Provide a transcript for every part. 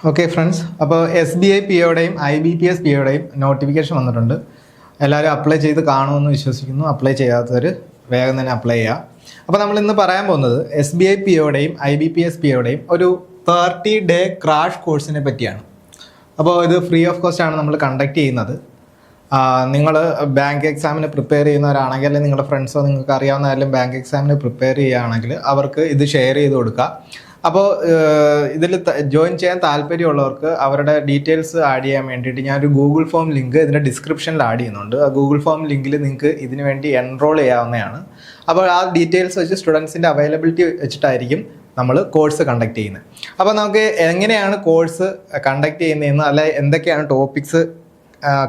Okay friends, അപ്പോൾ SBI POയുടെയും IBPS POയുടെയും notification വന്നിട്ടുണ്ട്. എല്ലാവരും അപ്ലൈ ചെയ്ത് കാണുമെന്ന് വിശ്വസിക്കുന്നു. അപ്ലൈ ചെയ്യാത്തവർ വേഗം തന്നെ അപ്ലൈ ചെയ്യുക. അപ്പോൾ നമ്മൾ ഇന്ന് പറയാൻ പോകുന്നത് SBI POയുടെയും IBPS POയുടെയും ഒരു 30-day ക്രാഷ് കോഴ്സിനെ പറ്റിയാണ്. അപ്പോൾ ഇത് ഫ്രീ ഓഫ് കോസ്റ്റ് ആണ് നമ്മൾ കണ്ടക്ട് ചെയ്യുന്നത്. നിങ്ങൾ ബാങ്ക് എക്സാമിന് പ്രിപ്പയർ ചെയ്യുന്നവരാണെങ്കിൽ, അല്ലെങ്കിൽ നിങ്ങളുടെ ഫ്രണ്ട്സോ നിങ്ങൾക്ക് അറിയാവുന്ന ആരെങ്കിലും ബാങ്ക് എക്സാമിന് പ്രിപ്പയർ ചെയ്യുകയാണെങ്കിൽ അവർക്ക് ഇത് ഷെയർ ചെയ്ത് കൊടുക്കുക. അപ്പോൾ ഇതിൽ ജോയിൻ ചെയ്യാൻ താല്പര്യമുള്ളവർക്ക് അവരുടെ ഡീറ്റെയിൽസ് ആഡ് ചെയ്യാൻ വേണ്ടിയിട്ട് ഞാനൊരു ഗൂഗിൾ ഫോം ലിങ്ക് ഇതിൻ്റെ ഡിസ്ക്രിപ്ഷനിൽ ആഡ് ചെയ്യുന്നുണ്ട്. ആ ഗൂഗിൾ ഫോം ലിങ്കിൽ നിങ്ങൾക്ക് ഇതിനു വേണ്ടി എൻറോൾ ചെയ്യാവുന്നതാണ്. അപ്പോൾ ആ ഡീറ്റെയിൽസ് വെച്ച് സ്റ്റുഡൻസിൻ്റെ അവൈലബിലിറ്റി വെച്ചിട്ടായിരിക്കും നമ്മൾ കോഴ്സ് കണ്ടക്ട് ചെയ്യുന്നത്. അപ്പോൾ നമുക്ക് എങ്ങനെയാണ് കോഴ്സ് കണ്ടക്ട് ചെയ്യുന്നതെന്ന്, അല്ലെ എന്തൊക്കെയാണ് ടോപ്പിക്സ്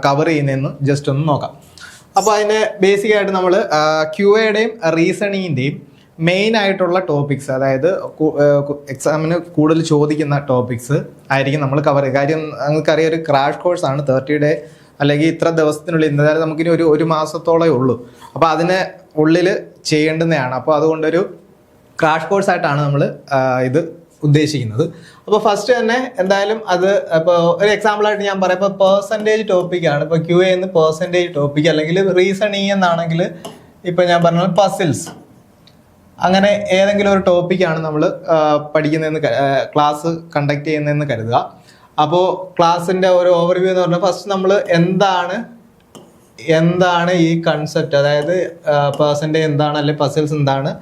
കവർ ചെയ്യുന്നതെന്ന് ജസ്റ്റ് ഒന്ന് നോക്കാം. അപ്പോൾ അതിൻ്റെ ബേസിക്കായിട്ട് നമ്മൾ QAയുടെയും റീസണിങ്ങിൻ്റെയും മെയിൻ ആയിട്ടുള്ള ടോപ്പിക്സ്, അതായത് എക്സാമിന് കൂടുതൽ ചോദിക്കുന്ന ടോപ്പിക്സ് ആയിരിക്കും നമ്മൾ കവർ ചെയ്യുക. കാര്യം നിങ്ങൾക്കറിയാം, ഒരു ക്രാഷ് കോഴ്സാണ്. 30 ഡേ അല്ലെങ്കിൽ ഇത്ര ദിവസത്തിനുള്ളിൽ, എന്തായാലും നമുക്കിനി ഒരു മാസത്തോളമേ ഉള്ളൂ. അപ്പോൾ അതിന് ഉള്ളിൽ ചെയ്യേണ്ടുന്നതാണ്. അപ്പോൾ അതുകൊണ്ടൊരു ക്രാഷ് കോഴ്സായിട്ടാണ് നമ്മൾ ഇത് ഉദ്ദേശിക്കുന്നത്. അപ്പോൾ ഫസ്റ്റ് തന്നെ എന്തായാലും അത് ഇപ്പോൾ ഒരു എക്സാമ്പിളായിട്ട് ഞാൻ പറയാം. ഇപ്പോൾ പെർസെൻറ്റേജ് ടോപ്പിക്കാണ്. ഇപ്പോൾ QA എന്ന് പെർസെൻറ്റേജ് ടോപ്പിക്, അല്ലെങ്കിൽ റീസണിങ് എന്നാണെങ്കിൽ ഇപ്പോൾ ഞാൻ പറഞ്ഞ പസിൽസ്, അങ്ങനെ ഏതെങ്കിലും ഒരു ടോപ്പിക്കാണ് നമ്മൾ പഠിക്കുന്നതെന്ന്, ക്ലാസ് കണ്ടക്ട് ചെയ്യുന്നതെന്ന് കരുതുക. അപ്പോൾ ക്ലാസ്സിൻ്റെ ഒരു ഓവർവ്യൂ എന്ന് പറഞ്ഞാൽ ഫസ്റ്റ് നമ്മൾ എന്താണ് ഈ കൺസെപ്റ്റ്, അതായത് പെർസെൻറ്റേജ് എന്താണ്, അല്ലെങ്കിൽ പസിൽസ് എന്താണ്,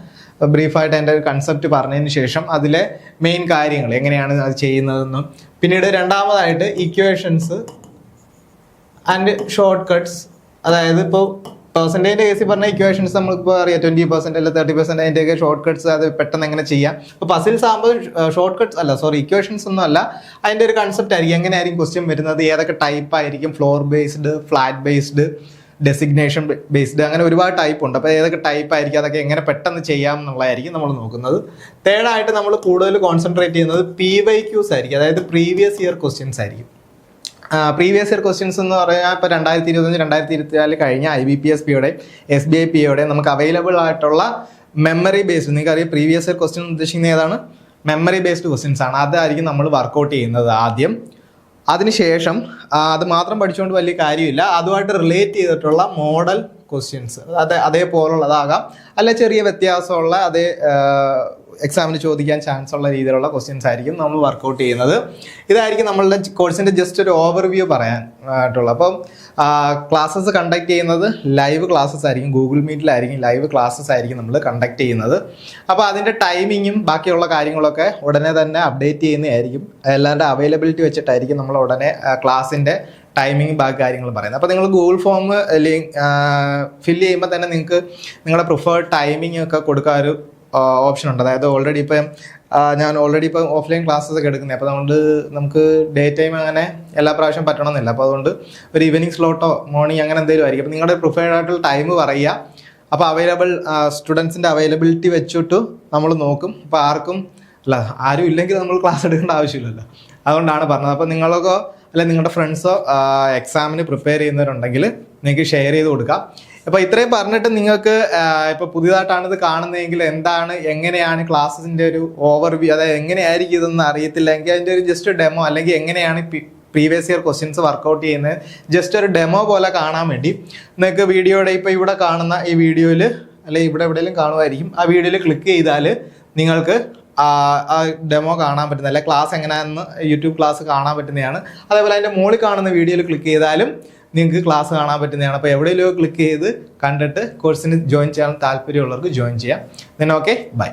ബ്രീഫായിട്ട് അതിൻ്റെ ഒരു കൺസെപ്റ്റ് പറഞ്ഞതിന് ശേഷം അതിലെ മെയിൻ കാര്യങ്ങൾ എങ്ങനെയാണ് അത് ചെയ്യുന്നതെന്നും, പിന്നീട് രണ്ടാമതായിട്ട് ഇക്വേഷൻസ് ആൻഡ് ഷോർട്ട് കട്ട്സ്. അതായത് ഇപ്പോൾ പെർസെൻറ്റേജിൻ്റെ കേസിൽ പറഞ്ഞ ഇക്വേഷൻസ് നമ്മളിപ്പോൾ അറിയാം, 20% അല്ലെങ്കിൽ 30%, അതിൻ്റെയൊക്കെ ഷോർട്ട് കട്ട്സ് അത് പെട്ടെന്ന് എങ്ങനെ ചെയ്യാം. ഇപ്പോൾ പസിൽസ് ആകുമ്പോൾ ഷോർട്ട് കട്ട്സ് അല്ല, ഇക്വേഷൻസ് ഒന്നും അല്ല, അതിൻ്റെ ഒരു കൺസെപ്റ്റ് ആയിരിക്കും. എങ്ങനെയായിരിക്കും ക്വസ്റ്റ്യൻ വരുന്നത്, ഏതൊക്കെ ടൈപ്പ് ആയിരിക്കും, floor based, flat based, designation based, അങ്ങനെ ഒരുപാട് ടൈപ്പ് ഉണ്ട്. അപ്പോൾ ഏതൊക്കെ ടൈപ്പ് ആയിരിക്കും, അതൊക്കെ എങ്ങനെ പെട്ടെന്ന് ചെയ്യാം എന്നുള്ളതായിരിക്കും നമ്മൾ നോക്കുന്നത്. തേർഡായിട്ട് നമ്മൾ കൂടുതൽ കോൺസെൻട്രേറ്റ് ചെയ്യുന്നത് PYQs ആയിരിക്കും, അതായത് പ്രീവിയസ് ഇയർ ക്വസ്റ്റ്യൻസ് ആയിരിക്കും. പ്രീവിയസ് ഇയർ ക്വസ്റ്റ്യൻസ് എന്ന് പറഞ്ഞാൽ ഇപ്പോൾ 2025, 2024 കഴിഞ്ഞ IBPS POയുടെയും SBI POയുടെയും നമുക്ക് അവൈലബിൾ ആയിട്ടുള്ള മെമ്മറി ബേസ്ഡ്, നിങ്ങൾക്കറിയാം പ്രീവിയസ് ഇയർ ക്വസ്റ്റ്യൻ ഉദ്ദേശിക്കുന്നത് ഏതാണ്, മെമ്മറി ബേസ്ഡ് ക്വസ്റ്റ്യൻസ് ആണ്. അതായിരിക്കും നമ്മൾ വർക്കൗട്ട് ചെയ്യുന്നത് ആദ്യം. അതിനുശേഷം അത് മാത്രം പഠിച്ചുകൊണ്ട് വലിയ കാര്യമില്ല, അതുമായിട്ട് റിലേറ്റ് ചെയ്തിട്ടുള്ള മോഡൽ ക്വസ്റ്റ്യൻസ് അതേപോലുള്ളതാകാം, അല്ല ചെറിയ വ്യത്യാസമുള്ള അതേ എക്സാമിന് ചോദിക്കാൻ ചാൻസ് ഉള്ള രീതിയിലുള്ള ക്വസ്റ്റ്യൻസ് ആയിരിക്കും നമ്മൾ വർക്കൗട്ട് ചെയ്യുന്നത്. ഇതായിരിക്കും നമ്മളുടെ കോഴ്സിൻ്റെ ജസ്റ്റ് ഒരു ഓവർവ്യൂ പറയാൻ ആയിട്ടുള്ളത്. അപ്പം ക്ലാസ്സസ് കണ്ടക്ട് ചെയ്യുന്നത് ലൈവ് ക്ലാസ്സസ് ആയിരിക്കും, ഗൂഗിൾ മീറ്റിലായിരിക്കും ലൈവ് ക്ലാസ്സസ് ആയിരിക്കും നമ്മൾ കണ്ടക്ട് ചെയ്യുന്നത്. അപ്പോൾ അതിൻ്റെ ടൈമിങ്ങും ബാക്കിയുള്ള കാര്യങ്ങളൊക്കെ ഉടനെ തന്നെ അപ്ഡേറ്റ് ചെയ്യുന്നതായിരിക്കും. എല്ലാവരുടെ അവൈലബിലിറ്റി വെച്ചിട്ടായിരിക്കും നമ്മൾ ഉടനെ ക്ലാസ്സിൻ്റെ ടൈമിങ് ബാക്കി കാര്യങ്ങൾ പറയുന്നത്. അപ്പോൾ നിങ്ങൾ ഗൂഗിൾ ഫോം ഫില്ല് ചെയ്യുമ്പോൾ തന്നെ നിങ്ങൾക്ക് നിങ്ങളുടെ പ്രിഫേർഡ് ടൈമിംഗ് ഒക്കെ കൊടുക്കാൻ ഒരു ഓപ്ഷൻ ഉണ്ട്. അതായത് ഞാൻ ഓൾറെഡി ഇപ്പം ഓഫ്ലൈൻ ക്ലാസ്സസ് ഒക്കെ എടുക്കുന്നത്. അപ്പോൾ അതുകൊണ്ട് നമുക്ക് ഡേ ടൈം അങ്ങനെ എല്ലാ പ്രാവശ്യം പറ്റണമെന്നില്ല. അപ്പോൾ അതുകൊണ്ട് ഒരു ഈവനിങ് സ്ലോട്ടോ മോർണിംഗ് അങ്ങനെ എന്തെങ്കിലും ആയിരിക്കും. അപ്പോൾ നിങ്ങളുടെ പ്രിഫേർഡ് ആയിട്ടുള്ള ടൈം പറയുക. അപ്പോൾ സ്റ്റുഡൻസിൻ്റെ അവൈലബിലിറ്റി വെച്ചിട്ട് നമ്മൾ നോക്കും. അപ്പോൾ ആരും ഇല്ലെങ്കിൽ നമ്മൾ ക്ലാസ് എടുക്കേണ്ട ആവശ്യമില്ലല്ലോ, അതുകൊണ്ടാണ് പറഞ്ഞത്. അപ്പോൾ നിങ്ങളൊക്കെ അല്ലെങ്കിൽ നിങ്ങളുടെ ഫ്രണ്ട്സോ എക്സാമിന് പ്രിപ്പയർ ചെയ്യുന്നവരുണ്ടെങ്കിൽ നിങ്ങൾക്ക് ഷെയർ ചെയ്ത് കൊടുക്കാം. അപ്പോൾ ഇത്രയും പറഞ്ഞിട്ട് നിങ്ങൾക്ക് ഇപ്പോൾ പുതിയതായിട്ടാണ് ഇത് കാണുന്നതെങ്കിൽ എങ്ങനെയാണ് ക്ലാസ്സിൻ്റെ ഒരു ഓവർവ്യൂ, അതായത് എങ്ങനെയായിരിക്കും ഇതൊന്നും അറിയത്തില്ലെങ്കിൽ അതിൻ്റെ ഒരു ജസ്റ്റ് ഡെമോ, അല്ലെങ്കിൽ എങ്ങനെയാണ് പ്രീവിയസ് ഇയർ ക്വസ്റ്റ്യൻസ് വർക്കൗട്ട് ചെയ്യുന്നത് ജസ്റ്റ് ഒരു ഡെമോ പോലെ കാണാൻ വേണ്ടി നിങ്ങൾക്ക് വീഡിയോയുടെ ഇപ്പോൾ ഇവിടെ കാണുന്ന ഈ വീഡിയോയിൽ, അല്ലെങ്കിൽ ഇവിടെ എവിടെയെങ്കിലും കാണുമായിരിക്കും, ആ വീഡിയോയിൽ ക്ലിക്ക് ചെയ്താൽ നിങ്ങൾക്ക് ആ ഡെമോ കാണാൻ പറ്റുന്ന, അല്ലെങ്കിൽ ക്ലാസ് എങ്ങനെയാണെന്ന് യൂട്യൂബ് ക്ലാസ് കാണാൻ പറ്റുന്നതാണ്. അതേപോലെ അതിൻ്റെ മുകളിൽ കാണുന്ന വീഡിയോയിൽ ക്ലിക്ക് ചെയ്താലും നിങ്ങൾക്ക് ക്ലാസ് കാണാൻ പറ്റുന്നതാണ്. അപ്പോൾ എവിടെയെങ്കിലും ക്ലിക്ക് ചെയ്ത് കണ്ടിട്ട് കോഴ്സിന് ജോയിൻ ചെയ്യാൻ താല്പര്യമുള്ളവർക്ക് ജോയിൻ ചെയ്യാം. Then okay, by.